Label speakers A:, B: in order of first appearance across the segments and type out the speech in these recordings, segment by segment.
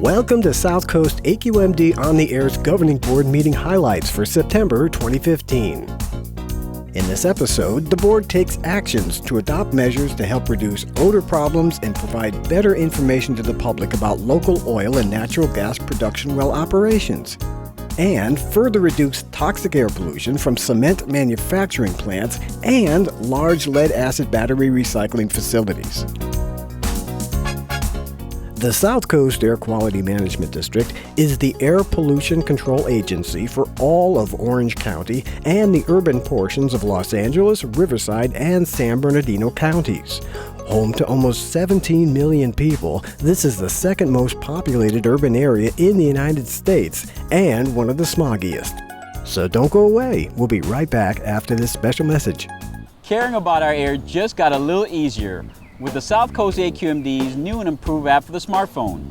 A: Welcome to South Coast AQMD On the Air's Governing Board meeting highlights for September 2015. In this episode, the board takes actions to adopt measures to help reduce odor problems and provide better information to the public about local oil and natural gas production well operations, and further reduce toxic air pollution from cement manufacturing plants and large lead-acid battery recycling facilities. The South Coast Air Quality Management District is the air pollution control agency for all of Orange County and the urban portions of Los Angeles, Riverside, and San Bernardino counties. Home to almost 17 million people, this is the second most populated urban area in the United States and one of the smoggiest. So don't go away. We'll be right back after this special message.
B: Caring about our air just got a little easier with the South Coast AQMD's new and improved app for the smartphone.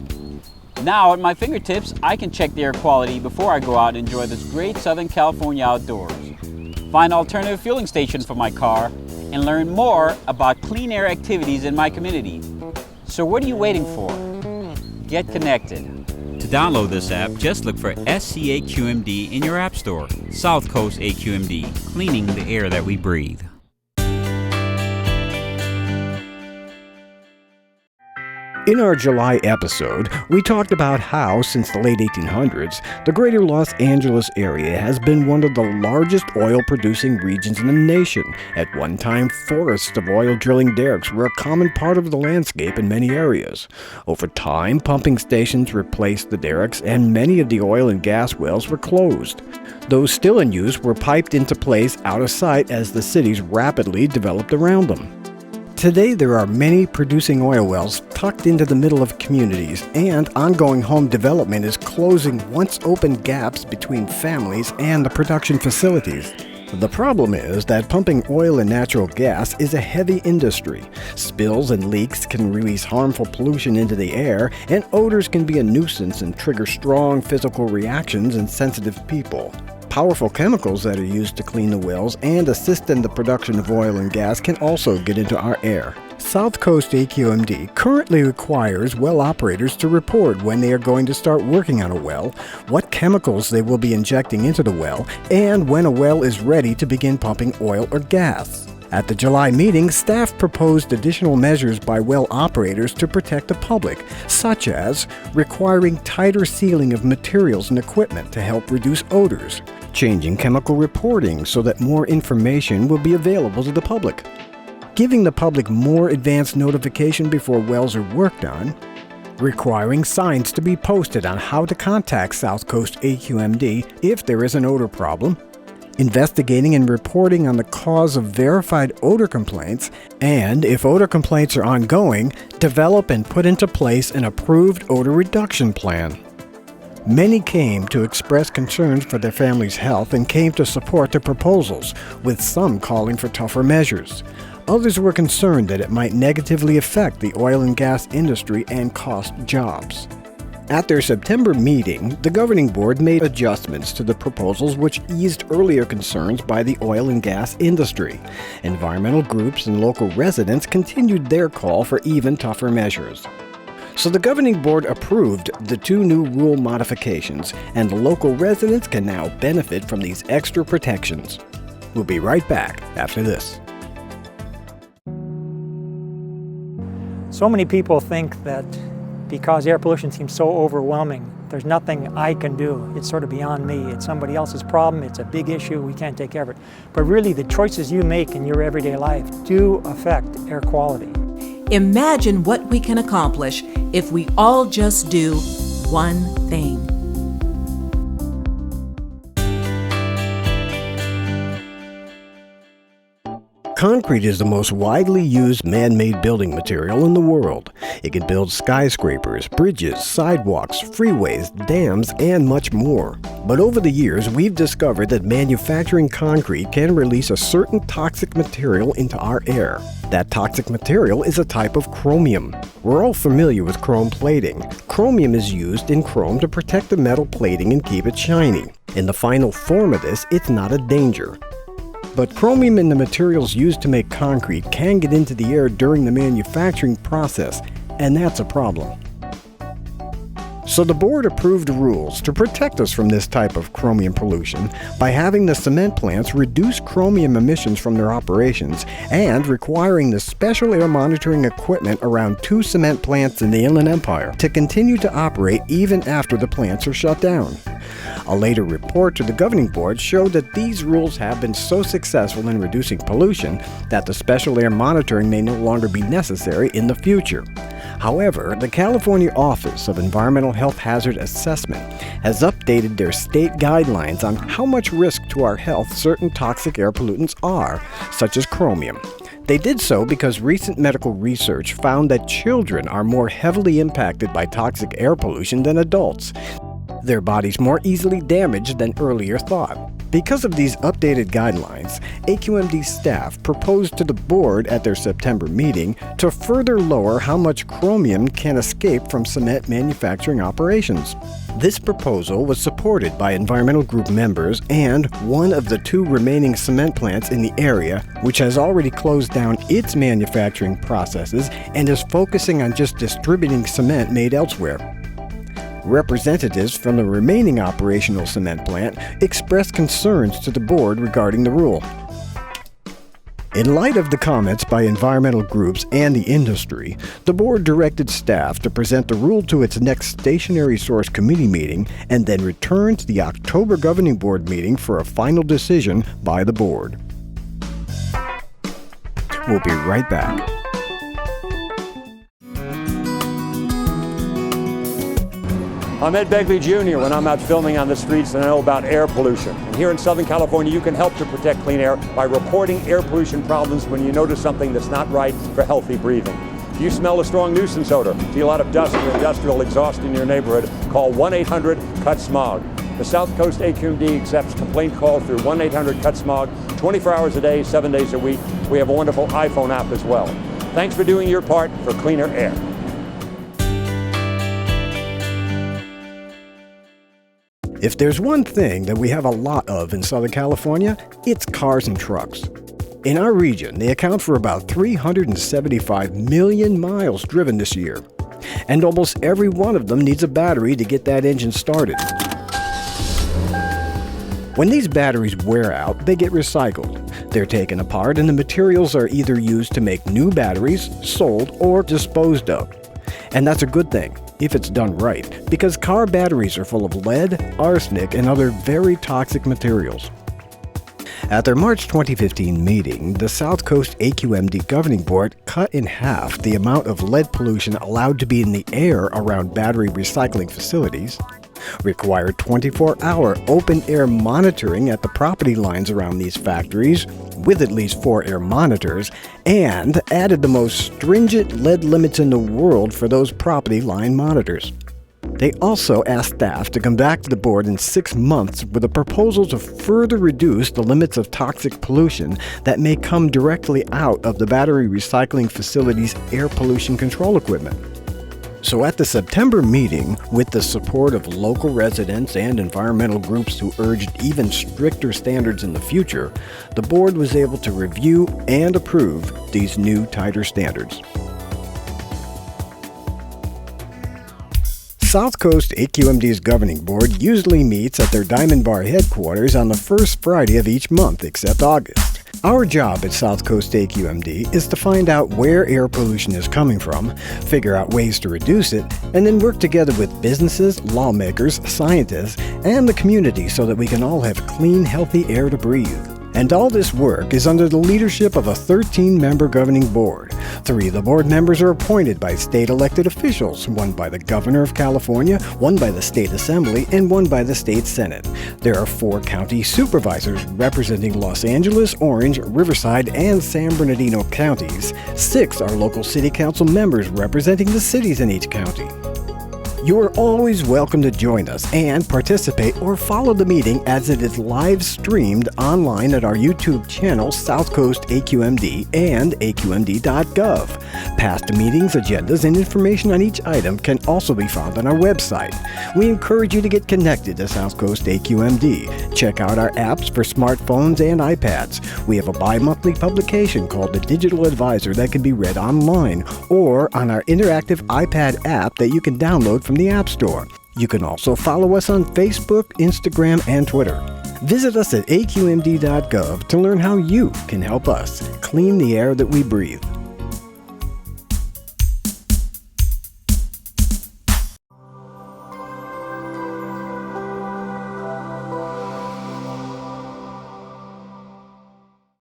B: Now at my fingertips, I can check the air quality before I go out and enjoy this great Southern California outdoors, find alternative fueling stations for my car, and learn more about clean air activities in my community. So what are you waiting for? Get connected. To download this app, just look for SCAQMD in your app store. South Coast AQMD, cleaning the air that we breathe.
A: In our July episode, we talked about how, since the late 1800s, the greater Los Angeles area has been one of the largest oil-producing regions in the nation. At one time, forests of oil drilling derricks were a common part of the landscape in many areas. Over time, pumping stations replaced the derricks, and many of the oil and gas wells were closed. Those still in use were piped into place out of sight as the cities rapidly developed around them. Today, there are many producing oil wells tucked into the middle of communities, and ongoing home development is closing once open gaps between families and the production facilities. The problem is that pumping oil and natural gas is a heavy industry. Spills and leaks can release harmful pollution into the air, and odors can be a nuisance and trigger strong physical reactions in sensitive people. Powerful chemicals that are used to clean the wells and assist in the production of oil and gas can also get into our air. South Coast AQMD currently requires well operators to report when they are going to start working on a well, what chemicals they will be injecting into the well, and when a well is ready to begin pumping oil or gas. At the July meeting, staff proposed additional measures by well operators to protect the public, such as requiring tighter sealing of materials and equipment to help reduce odors, changing chemical reporting so that more information will be available to the public, giving the public more advance notification before wells are worked on, requiring signs to be posted on how to contact South Coast AQMD if there is an odor problem, investigating and reporting on the cause of verified odor complaints, and if odor complaints are ongoing, develop and put into place an approved odor reduction plan. Many came to express concerns for their family's health and came to support the proposals, with some calling for tougher measures. Others were concerned that it might negatively affect the oil and gas industry and cost jobs. At their September meeting, the governing board made adjustments to the proposals which eased earlier concerns by the oil and gas industry. Environmental groups and local residents continued their call for even tougher measures. So the governing board approved the two new rule modifications, and the local residents can now benefit from these extra protections. We'll be right back after this.
C: So many people think that because air pollution seems so overwhelming, there's nothing I can do. It's sort of beyond me. It's somebody else's problem. It's a big issue. We can't take care of it. But really, the choices you make in your everyday life do affect air quality.
D: Imagine what we can accomplish if we all just do one thing.
A: Concrete is the most widely used man-made building material in the world. It can build skyscrapers, bridges, sidewalks, freeways, dams, and much more. But over the years, we've discovered that manufacturing concrete can release a certain toxic material into our air. That toxic material is a type of chromium. We're all familiar with chrome plating. Chromium is used in chrome to protect the metal plating and keep it shiny. In the final form of this, it's not a danger. But chromium in the materials used to make concrete can get into the air during the manufacturing process, and that's a problem. So the board approved rules to protect us from this type of chromium pollution by having the cement plants reduce chromium emissions from their operations and requiring the special air monitoring equipment around 2 cement plants in the Inland Empire to continue to operate even after the plants are shut down. A later report to the governing board showed that these rules have been so successful in reducing pollution that the special air monitoring may no longer be necessary in the future. However, the California Office of Environmental Health Hazard Assessment has updated their state guidelines on how much risk to our health certain toxic air pollutants are, such as chromium. They did so because recent medical research found that children are more heavily impacted by toxic air pollution than adults, their bodies more easily damaged than earlier thought. Because of these updated guidelines, AQMD staff proposed to the board at their September meeting to further lower how much chromium can escape from cement manufacturing operations. This proposal was supported by environmental group members and one of the 2 remaining cement plants in the area, which has already closed down its manufacturing processes and is focusing on just distributing cement made elsewhere. Representatives from the remaining operational cement plant expressed concerns to the board regarding the rule. In light of the comments by environmental groups and the industry, the board directed staff to present the rule to its next stationary source committee meeting and then return to the October governing board meeting for a final decision by the board. We'll be right back.
E: I'm Ed Begley Jr. When I'm out filming on the streets and I know about air pollution. And here in Southern California, you can help to protect clean air by reporting air pollution problems when you notice something that's not right for healthy breathing. If you smell a strong nuisance odor, see a lot of dust or industrial exhaust in your neighborhood, call 1-800-CUT-SMOG. The South Coast AQMD accepts complaint calls through 1-800-CUT-SMOG 24 hours a day, 7 days a week. We have a wonderful iPhone app as well. Thanks for doing your part for cleaner air.
A: If there's one thing that we have a lot of in Southern California, it's cars and trucks. In our region, they account for about 375 million miles driven this year. And almost every one of them needs a battery to get that engine started. When these batteries wear out, they get recycled. They're taken apart and the materials are either used to make new batteries, sold, or disposed of. And that's a good thing, if it's done right, because car batteries are full of lead, arsenic, and other very toxic materials. At their March 2015 meeting, the South Coast AQMD Governing Board cut in half the amount of lead pollution allowed to be in the air around battery recycling facilities, required 24-hour open-air monitoring at the property lines around these factories with at least 4 air monitors, and added the most stringent lead limits in the world for those property line monitors. They also asked staff to come back to the board in 6 months with a proposal to further reduce the limits of toxic pollution that may come directly out of the battery recycling facility's air pollution control equipment. So at the September meeting, with the support of local residents and environmental groups who urged even stricter standards in the future, the board was able to review and approve these new tighter standards. South Coast AQMD's governing board usually meets at their Diamond Bar headquarters on the first Friday of each month, except August. Our job at South Coast AQMD is to find out where air pollution is coming from, figure out ways to reduce it, and then work together with businesses, lawmakers, scientists, and the community so that we can all have clean, healthy air to breathe. And all this work is under the leadership of a 13-member governing board. 3 of the board members are appointed by state elected officials, 1 by the Governor of California, 1 by the State Assembly, and 1 by the State Senate. There are 4 county supervisors representing Los Angeles, Orange, Riverside, and San Bernardino counties. 6 are local city council members representing the cities in each county. You are always welcome to join us and participate or follow the meeting as it is live streamed online at our YouTube channel, South Coast AQMD and aqmd.gov. Past meetings, agendas, and information on each item can also be found on our website. We encourage you to get connected to South Coast AQMD. Check out our apps for smartphones and iPads. We have a bi-monthly publication called The Digital Advisor that can be read online or on our interactive iPad app that you can download from the App Store. You can also follow us on Facebook, Instagram, and Twitter. Visit us at aqmd.gov to learn how you can help us clean the air that we breathe.